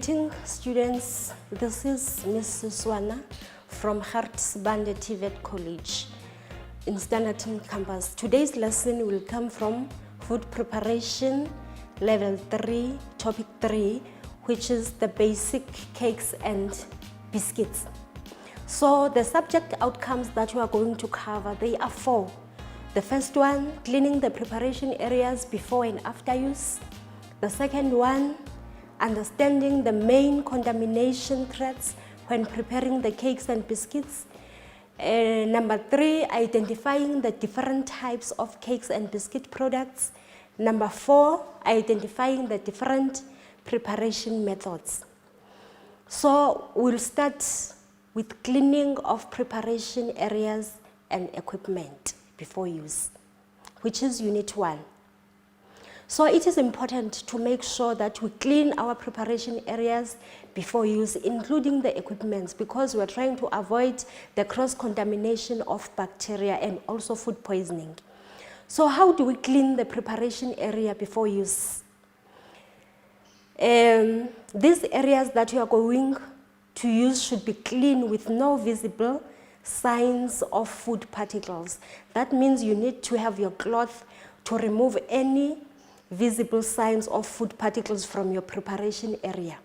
Greeting students, this is Mrs. Swana from Hartsbande TVET College in Standerton campus. Today's lesson will come from food preparation level 3, topic 3, which is the basic cakes and biscuits. So the subject outcomes that we are going to cover, they are 4. The first one, cleaning the preparation areas before and after use. The second one, understanding the main contamination threats when preparing the cakes and biscuits. Number 3, identifying the different types of cakes and biscuit products. Number 4, identifying the different preparation methods. So we'll start with cleaning of preparation areas and equipment before use, which is unit 1. So it is important to make sure that we clean our preparation areas before use, including the equipments, because we're trying to avoid the cross-contamination of bacteria and also food poisoning. So how do we clean the preparation area before use? These areas that we are going to use should be clean with no visible signs of food particles. That means you need to have your cloth to remove any visible signs of food particles from your preparation area.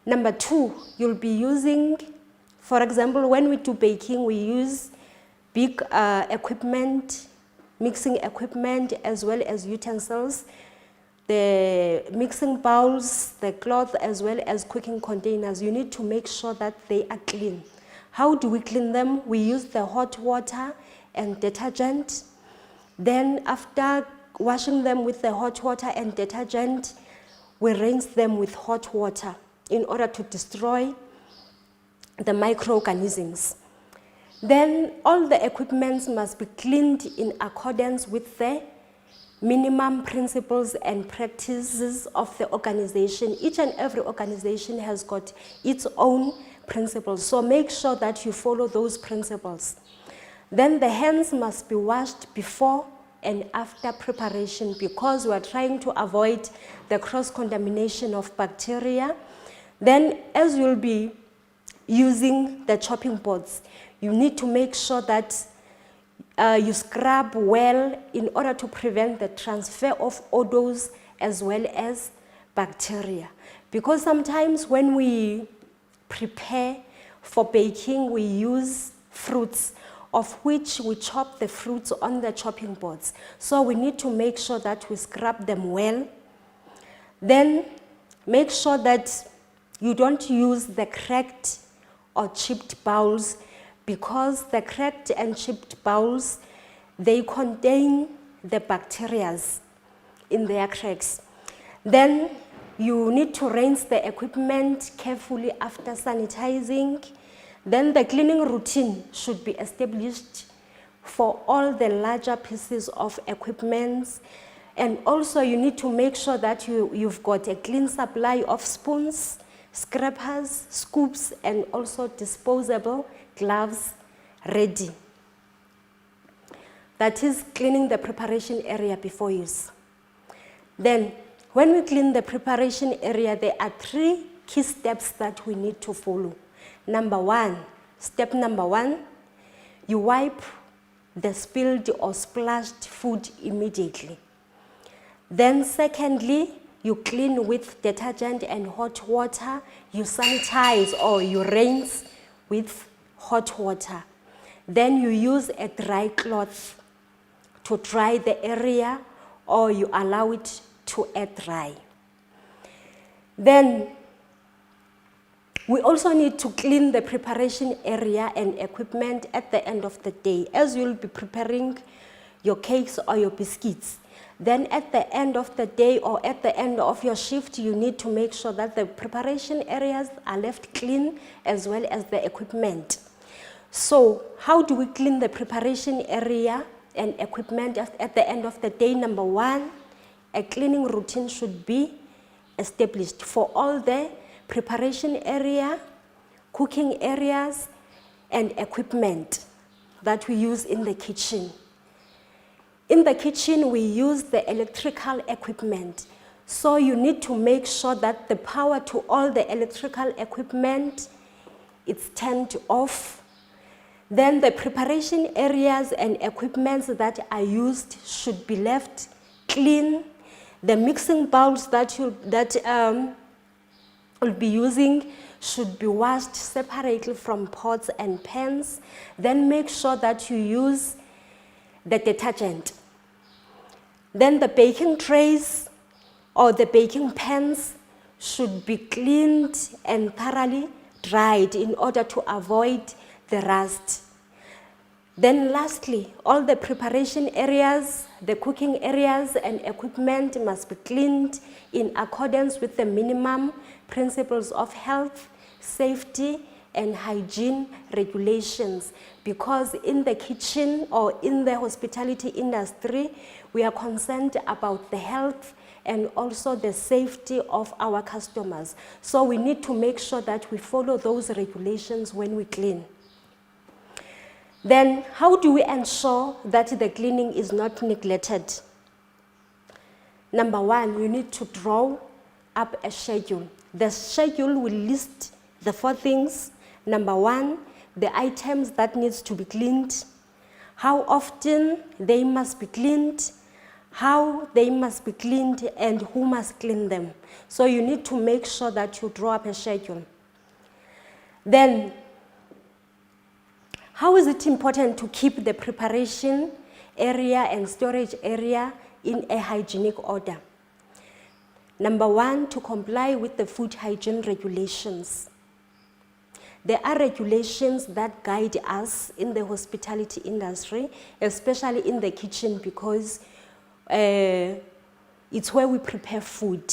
Number 2, you'll be using, for example, when we do baking, we use big equipment, mixing equipment, as well as utensils, the mixing bowls, the cloth, as well as cooking containers. You need to make sure that they are clean. How do we clean them? We use the hot water and detergent. Then after washing them with the hot water and detergent, we rinse them with hot water in order to destroy the microorganisms. Then all the equipments must be cleaned in accordance with the minimum principles and practices of the organization. Each and every organization has got its own principles, so make sure that you follow those principles. Then the hands must be washed before and after preparation, because we are trying to avoid the cross-contamination of bacteria. Then, as you'll be using the chopping boards, you need to make sure that you scrub well in order to prevent the transfer of odors as well as bacteria. Because sometimes when we prepare for baking, we use fruits, of which we chop the fruits on the chopping boards. So we need to make sure that we scrub them well. Then make sure that you don't use the cracked or chipped bowls, because the cracked and chipped bowls, they contain the bacteria in their cracks. Then you need to rinse the equipment carefully after sanitizing. Then the cleaning routine should be established for all the larger pieces of equipment. And also you need to make sure that you've got a clean supply of spoons, scrapers, scoops, and also disposable gloves ready. That is cleaning the preparation area before use. Then when we clean the preparation area, there are 3 key steps that we need to follow. Step number one, you wipe the spilled or splashed food immediately. Then secondly, you clean with detergent and hot water. You sanitize or you rinse with hot water. Then you use a dry cloth to dry the area, or you allow it to air dry. Then we also need to clean the preparation area and equipment at the end of the day, as you'll be preparing your cakes or your biscuits. Then at the end of the day or at the end of your shift, you need to make sure that the preparation areas are left clean as well as the equipment. So how do we clean the preparation area and equipment at the end of the day? Number 1, a cleaning routine should be established for all the preparation area, cooking areas, and equipment that we use in the kitchen. In the kitchen, we use the electrical equipment. So you need to make sure that the power to all the electrical equipment is turned off. Then the preparation areas and equipments that are used should be left clean. The mixing bowls that you'll be using should be washed separately from pots and pans. Then make sure that you use the detergent. Then the baking trays or the baking pans should be cleaned and thoroughly dried in order to avoid the rust. Then lastly, all the preparation areas, the cooking areas and equipment must be cleaned in accordance with the minimum principles of health, safety, and hygiene regulations, because in the kitchen or in the hospitality industry, we are concerned about the health and also the safety of our customers. So we need to make sure that we follow those regulations when we clean. Then how do we ensure that the cleaning is not neglected? Number one, you need to draw up a schedule. The schedule will list the 4 things. Number one, the items that needs to be cleaned, how often they must be cleaned, how they must be cleaned, and who must clean them. So you need to make sure that you draw up a schedule. Then, how is it important to keep the preparation area and storage area in a hygienic order? Number one, to comply with the food hygiene regulations. There are regulations that guide us in the hospitality industry, especially in the kitchen, because it's where we prepare food.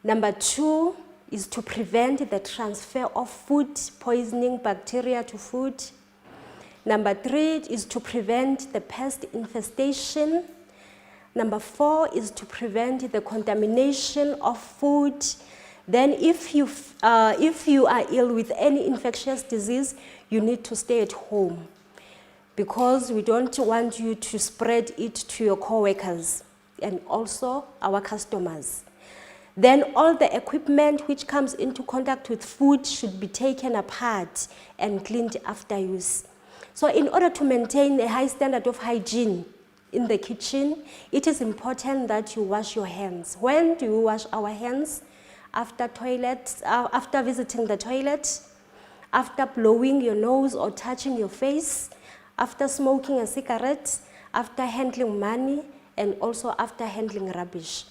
Number two is to prevent the transfer of food poisoning bacteria to food. Number 3 is to prevent the pest infestation. Number 4 is to prevent the contamination of food. Then if you are ill with any infectious disease, you need to stay at home, because we don't want you to spread it to your co-workers and also our customers. Then all the equipment which comes into contact with food should be taken apart and cleaned after use. So in order to maintain a high standard of hygiene in the kitchen, it is important that you wash your hands. When do you wash our hands? After visiting the toilet, after blowing your nose or touching your face, after smoking a cigarette, after handling money, and also after handling rubbish.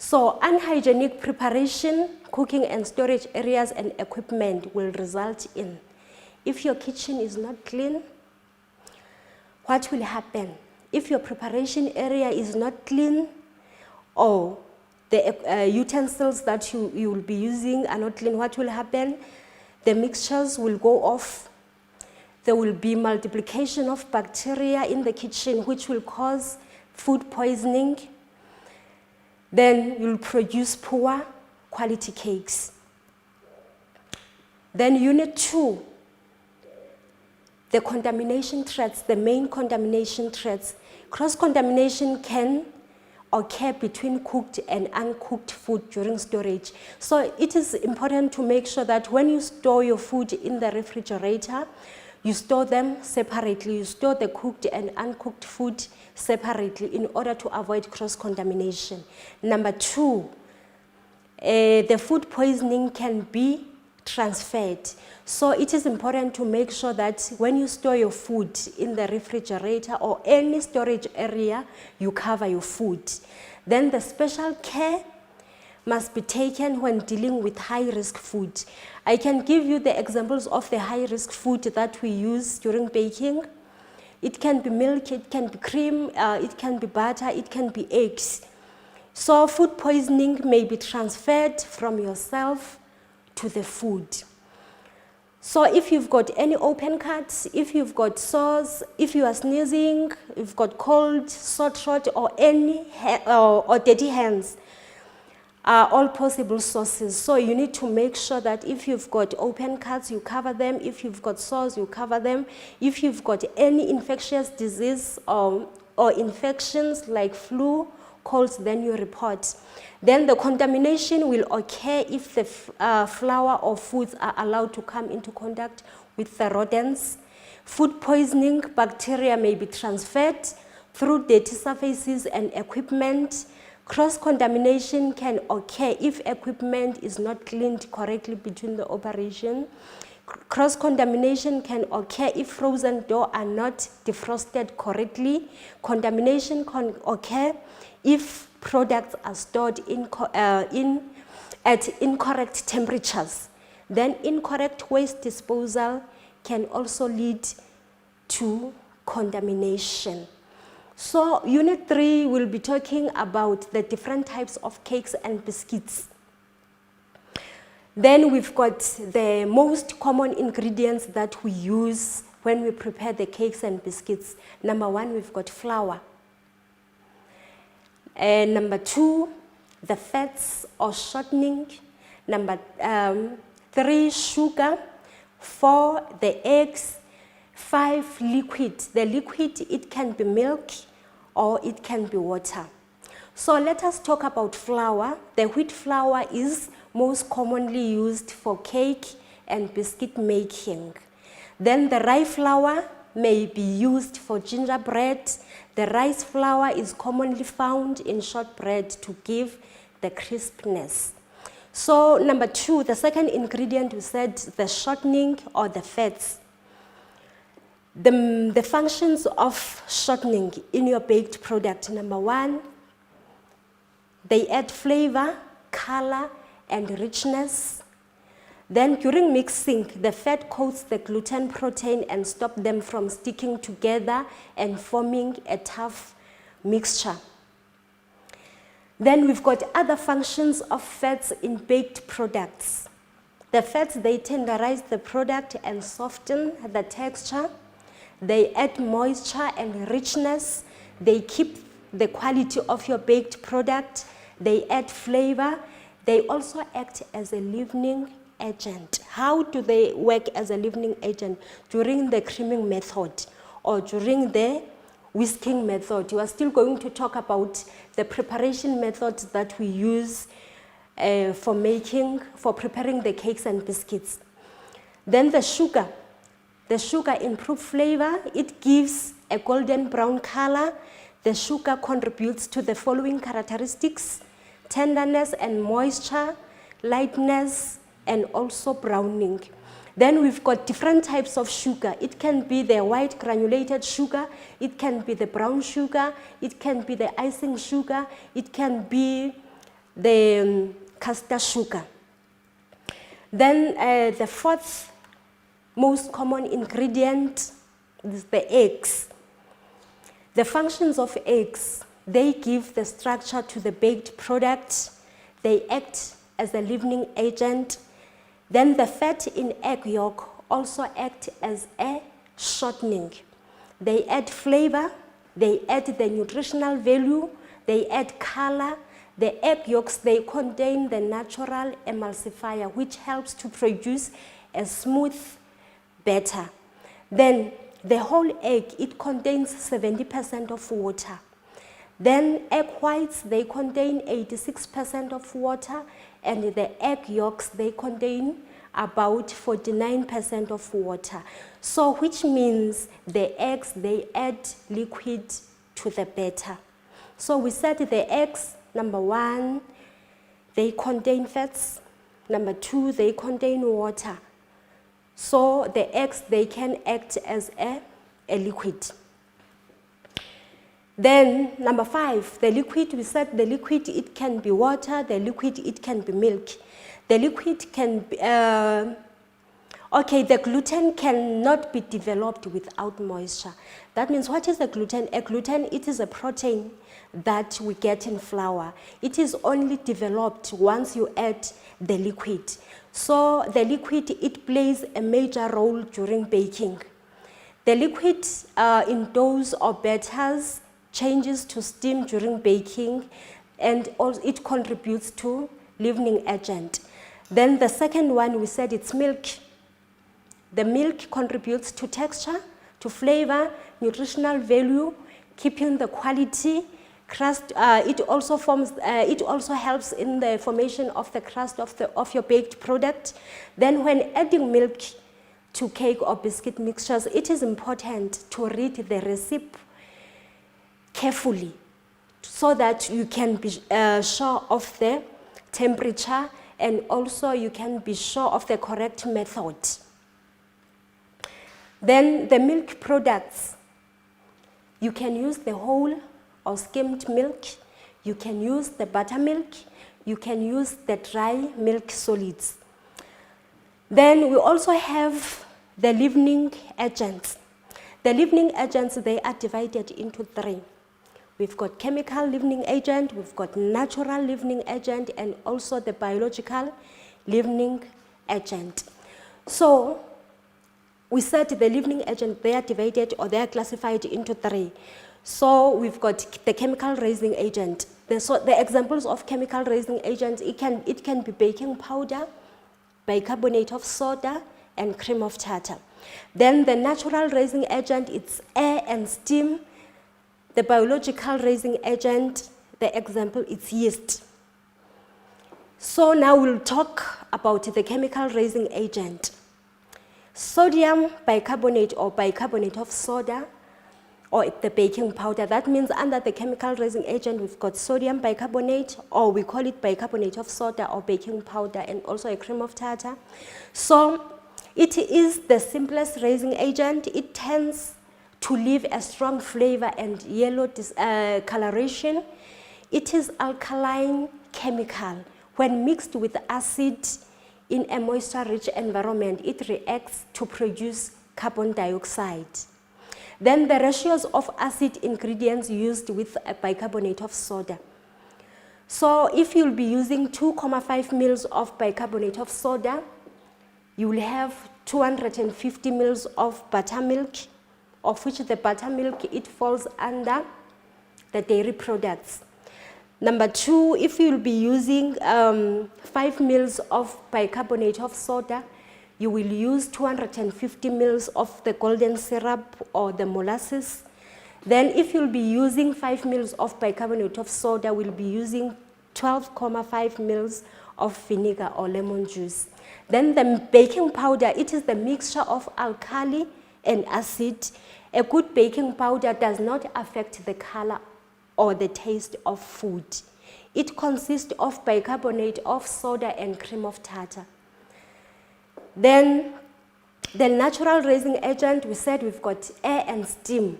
So unhygienic preparation, cooking and storage areas and equipment will result in, if your kitchen is not clean, what will happen? If your preparation area is not clean, or the utensils that you will be using are not clean, what will happen? The mixtures will go off. There will be multiplication of bacteria in the kitchen, which will cause food poisoning. Then you'll produce poor quality cakes. Then unit 2, the contamination threats, the main contamination threats. Cross-contamination can occur between cooked and uncooked food during storage. So it is important to make sure that when you store your food in the refrigerator, you store them separately. You store the cooked and uncooked food separately in order to avoid cross-contamination. Number 2, the food poisoning can be transferred. So it is important to make sure that when you store your food in the refrigerator or any storage area, you cover your food. Then the special care must be taken when dealing with high-risk food. I can give you the examples of the high-risk food that we use during baking. It can be milk, it can be cream, it can be butter, it can be eggs. So food poisoning may be transferred from yourself to the food. So if you've got any open cuts, if you've got sores, if you are sneezing, if you've got cold, sore throat, or or dirty hands, are all possible sources. So you need to make sure that if you've got open cuts, you cover them. If you've got sores, you cover them. If you've got any infectious disease or infections like flu, calls, then you report. Then the contamination will occur if the flour or foods are allowed to come into contact with the rodents. Food poisoning, bacteria may be transferred through dirty surfaces and equipment. Cross-contamination can occur if equipment is not cleaned correctly between the operation. Cross-contamination can occur if frozen dough are not defrosted correctly. Contamination can occur if products are stored at incorrect temperatures. Then incorrect waste disposal can also lead to contamination. So Unit 3 will be talking about the different types of cakes and biscuits. Then we've got the most common ingredients that we use when we prepare the cakes and biscuits. Number 1, we've got flour. Number 2, the fats or shortening. Number 3, sugar. 4, the eggs. 5, liquid. The liquid, it can be milk or it can be water. So let us talk about flour. The wheat flour is most commonly used for cake and biscuit making. Then the rye flour may be used for gingerbread. The rice flour is commonly found in shortbread to give the crispness. So number 2, the second ingredient, we said the shortening or the fats. The functions of shortening in your baked product. Number 1, they add flavor, color, and richness. Then during mixing, the fat coats the gluten protein and stop them from sticking together and forming a tough mixture. Then we've got other functions of fats in baked products. The fats, they tenderize the product and soften the texture. They add moisture and richness. They keep the quality of your baked product. They add flavor. They also act as a leavening agent. How do they work as a leavening agent? During the creaming method or during the whisking method. You are still going to talk about the preparation methods that we use for preparing the cakes and biscuits. Then the sugar. The sugar improves flavor. It gives a golden brown color. The sugar contributes to the following characteristics: tenderness and moisture, lightness, and also browning. Then we've got different types of sugar. It can be the white granulated sugar, it can be the brown sugar, it can be the icing sugar, it can be the caster sugar. Then the fourth most common ingredient is the eggs. The functions of eggs: they give the structure to the baked product. They act as a leavening agent. Then the fat in egg yolk also act as a shortening. They add flavor. They add the nutritional value. They add color. The egg yolks, they contain the natural emulsifier, which helps to produce a smooth batter. Then the whole egg, it contains 70% of water. Then egg whites, they contain 86% of water, and the egg yolks, they contain about 49% of water. So which means the eggs, they add liquid to the batter. So we said the eggs, number 1, they contain fats. Number 2, they contain water. So the eggs, they can act as a liquid. Then number 5, the liquid, we said the liquid, it can be water, the liquid, it can be milk. The liquid can be, the gluten cannot be developed without moisture. That means, what is a gluten? A gluten, it is a protein that we get in flour. It is only developed once you add the liquid. So the liquid, it plays a major role during baking. The liquid in doughs or batters changes to steam during baking, and also it contributes to leavening agent. Then the second one, we said it's milk. The milk contributes to texture, to flavor, nutritional value, keeping the quality, Crust, it also helps in the formation of the crust of your baked product. Then when adding milk to cake or biscuit mixtures, it is important to read the recipe carefully so that you can be sure of the temperature, and also you can be sure of the correct method. Then the milk products, you can use the whole or skimmed milk, you can use the buttermilk, you can use the dry milk solids. Then we also have the leavening agents. The leavening agents, they are divided into three. We've got chemical leavening agent, we've got natural leavening agent, and also the biological leavening agent. So we said the leavening agent, they are divided or they are classified into three. So we've got the chemical raising agent. The examples of chemical raising agents, it can be baking powder, bicarbonate of soda, and cream of tartar. Then the natural raising agent, it's air and steam. The biological raising agent, the example, it's yeast. So now we'll talk about the chemical raising agent. Sodium bicarbonate or bicarbonate of soda, or the baking powder. That means under the chemical raising agent, we've got sodium bicarbonate, or we call it bicarbonate of soda or baking powder, and also a cream of tartar. So it is the simplest raising agent. It tends to leave a strong flavor and yellow coloration. It is alkaline chemical. When mixed with acid in a moisture-rich environment, it reacts to produce carbon dioxide. Then the ratios of acid ingredients used with a bicarbonate of soda. So if you'll be using 2.5 mils of bicarbonate of soda, you will have 250 mils of buttermilk, of which the buttermilk, it falls under the dairy products. Number two, if you'll be using 5 mils of bicarbonate of soda, you will use 250 mils of the golden syrup or the molasses. Then if you'll be using 5 mils of bicarbonate of soda, we'll be using 12.5 mils of vinegar or lemon juice. Then the baking powder, it is the mixture of alkali and acid. A good baking powder does not affect the color or the taste of food. It consists of bicarbonate of soda and cream of tartar. Then the natural raising agent, we said we've got air and steam.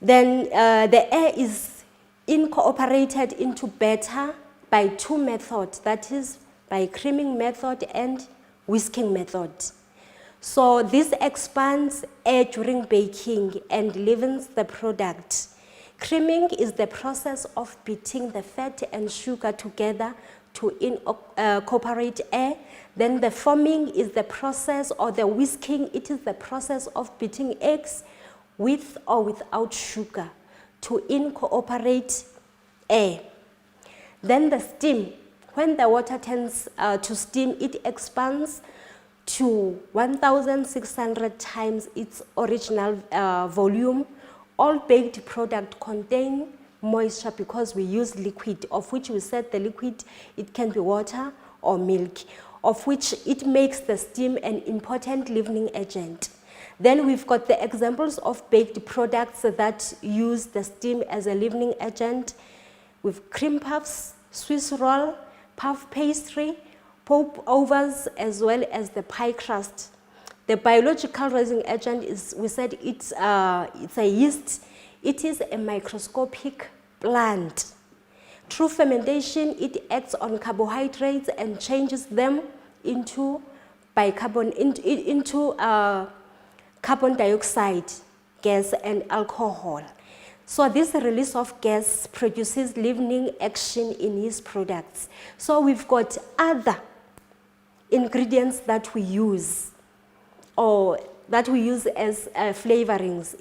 Then the air is incorporated into batter by two methods, that is by creaming method and whisking method. So this expands air during baking and leavens the product. Creaming is the process of beating the fat and sugar together to incorporate air. Then the foaming is the process, or the whisking, it is the process of beating eggs with or without sugar to incorporate air. Then the steam, when the water turns to steam, it expands to 1,600 times its original volume. All baked products contain moisture because we use liquid, of which we said the liquid, it can be water or milk, of which it makes the steam an important leavening agent. Then we've got the examples of baked products that use the steam as a leavening agent. With cream puffs, Swiss roll, puff pastry, popovers, as well as the pie crust. The biological raising agent is, we said it's a yeast. It is a microscopic plant. Through fermentation, it acts on carbohydrates and changes them into carbon dioxide gas and alcohol. So this release of gas produces leavening action in yeast products. So we've got other ingredients that we use, or that we use as flavorings.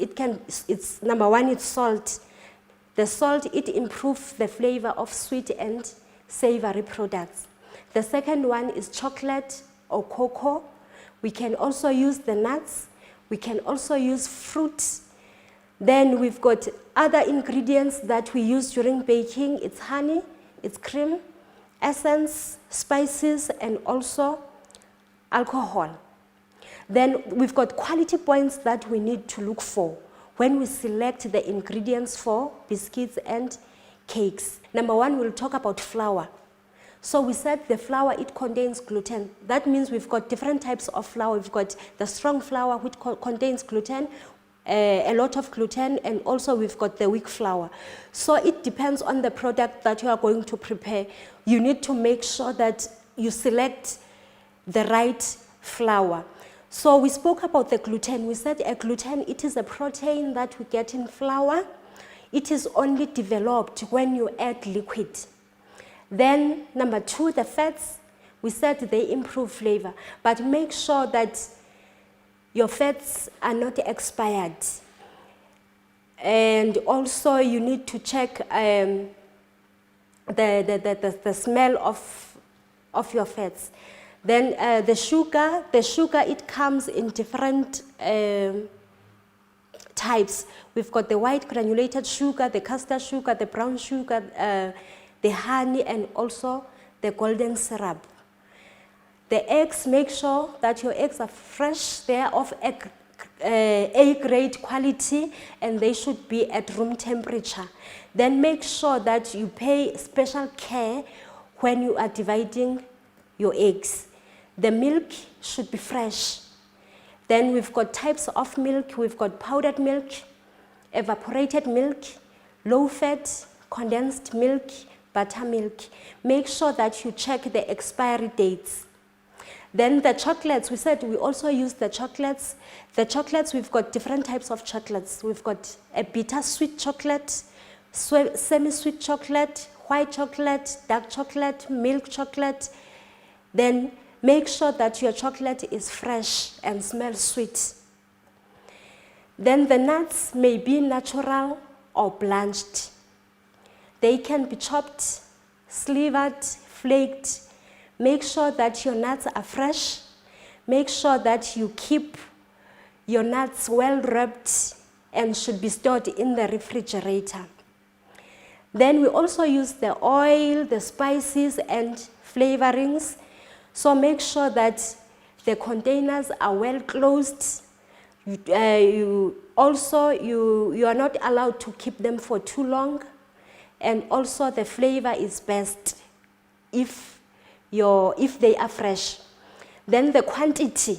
It's number one, it's salt. The salt, it improves the flavor of sweet and savory products. The second one is chocolate or cocoa. We can also use the nuts. We can also use fruits. Then we've got other ingredients that we use during baking. It's honey, it's cream, essence, spices, and also alcohol. Then we've got quality points that we need to look for when we select the ingredients for biscuits and cakes. Number one, we'll talk about flour. So we said the flour, it contains gluten. That means we've got different types of flour. We've got the strong flour, which contains gluten, a lot of gluten, and also we've got the weak flour. So it depends on the product that you are going to prepare. You need to make sure that you select the right flour. So we spoke about the gluten. We said a gluten, it is a protein that we get in flour. It is only developed when you add liquid. Then number two, the fats. We said they improve flavor, but make sure that your fats are not expired. And also you need to check the smell of your fats. Then the sugar, it comes in different types. We've got the white granulated sugar, the caster sugar, the brown sugar, the honey, and also the golden syrup. The eggs, make sure that your eggs are fresh, they are of A-grade quality, and they should be at room temperature. Then make sure that you pay special care when you are dividing your eggs. The milk should be fresh. Then we've got types of milk. We've got powdered milk, evaporated milk, low fat, condensed milk, buttermilk. Make sure that you check the expiry dates. Then the chocolates, we said we also use the chocolates. The chocolates, we've got different types of chocolates. We've got a bittersweet chocolate, semi-sweet chocolate, white chocolate, dark chocolate, milk chocolate. Then make sure that your chocolate is fresh and smells sweet. Then the nuts may be natural or blanched. They can be chopped, slivered, flaked. Make sure that your nuts are fresh. Make sure that you keep your nuts well wrapped and should be stored in the refrigerator. Then we also use the oil, the spices, and flavorings. So make sure that the containers are well closed. You are not allowed to keep them for too long. And also the flavor is best if they are fresh. Then the quantity.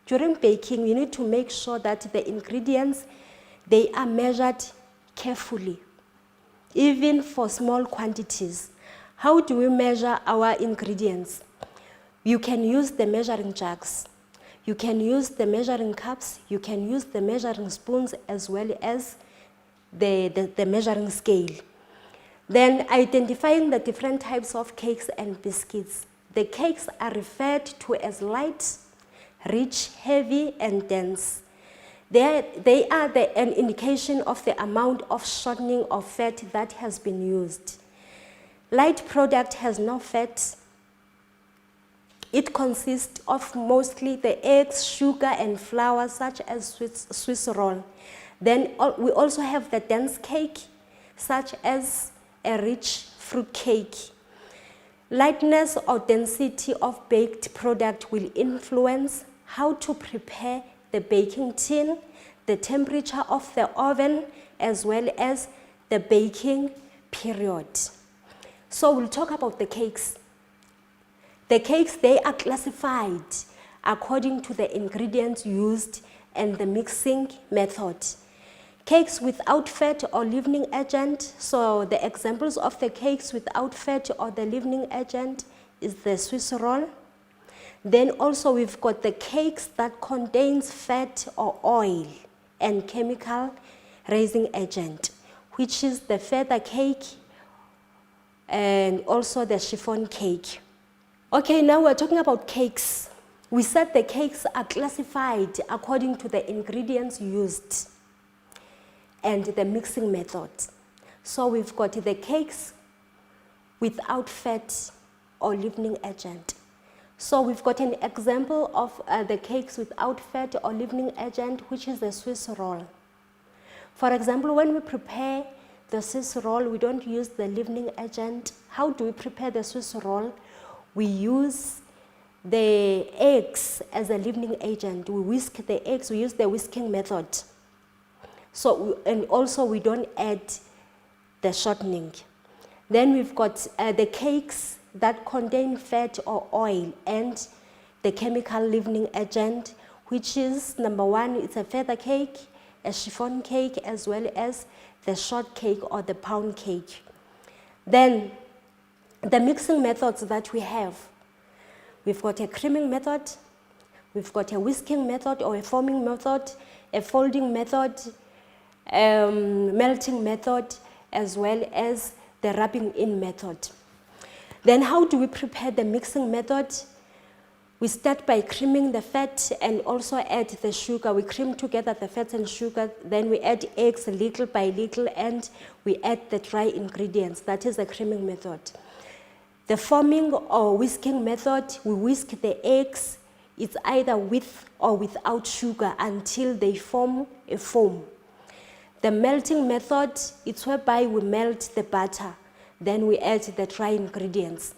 During baking, you need to make sure that the ingredients, they are measured carefully, even for small quantities. How do we measure our ingredients? You can use the measuring jugs. You can use the measuring cups. You can use the measuring spoons as well as the measuring scale. Then identifying the different types of cakes and biscuits. The cakes are referred to as light, rich, heavy, and dense. They are an indication of the amount of shortening of fat that has been used. Light product has no fat. It consists of mostly the eggs, sugar, and flour, such as Swiss roll. Then we also have the dense cake, such as a rich fruit cake. Lightness or density of baked product will influence how to prepare the baking tin, the temperature of the oven, as well as the baking period. So we'll talk about the cakes. The cakes, they are classified according to the ingredients used and the mixing method. Cakes without fat or leavening agent. So the examples of the cakes without fat or the leavening agent is the Swiss roll. Then also we've got the cakes that contains fat or oil and chemical raising agent, which is the feather cake and also the chiffon cake. Okay, now we're talking about cakes. We said the cakes are classified according to the ingredients used and the mixing method. So we've got the cakes without fat or leavening agent. So we've got an example of the cakes without fat or leavening agent, which is the Swiss roll. For example, when we prepare the Swiss roll, we don't use the leavening agent. How do we prepare the Swiss roll? We use the eggs as a leavening agent. We whisk the eggs, we use the whisking method. So, and also we don't add the shortening. Then we've got the cakes that contain fat or oil and the chemical leavening agent, which is number one, it's a feather cake, a chiffon cake, as well as the short cake or the pound cake. Then the mixing methods that we have, we've got a creaming method, we've got a whisking method or a foaming method, a folding method, melting method, as well as the rubbing in method. Then how do we prepare the mixing method? We start by creaming the fat and also add the sugar. We cream together the fat and sugar, then we add eggs little by little, and we add the dry ingredients. That is the creaming method. The foaming or whisking method, we whisk the eggs. It's either with or without sugar until they form a foam. The melting method, it's whereby we melt the butter, then we add the dry ingredients.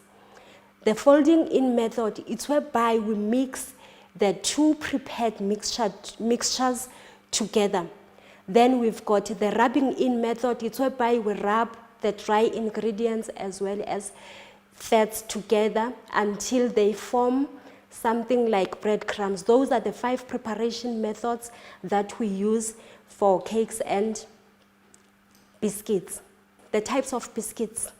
The folding in method, it's whereby we mix the two prepared mixtures together. Then we've got the rubbing in method, it's whereby we rub the dry ingredients as well as fats together until they form something like breadcrumbs. Those are the 5 preparation methods that we use for cakes and biscuits. The types of biscuits.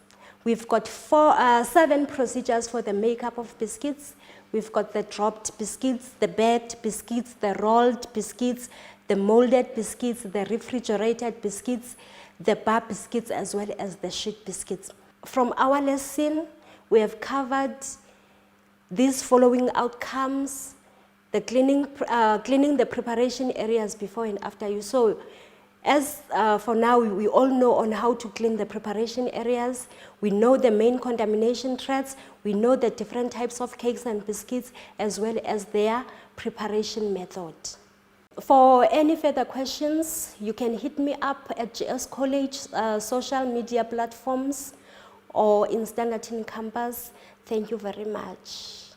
We've got 7 procedures for the makeup of biscuits. We've got the dropped biscuits, the baked biscuits, the rolled biscuits, the molded biscuits, the refrigerated biscuits, the bar biscuits, as well as the sheet biscuits. From our lesson, we have covered these following outcomes: the cleaning the preparation areas before and after use. So, as for now, we all know on how to clean the preparation areas. We know the main contamination threats. We know the different types of cakes and biscuits, as well as their preparation method. For any further questions, you can hit me up at GS College social media platforms or in Standerton campus. Thank you very much.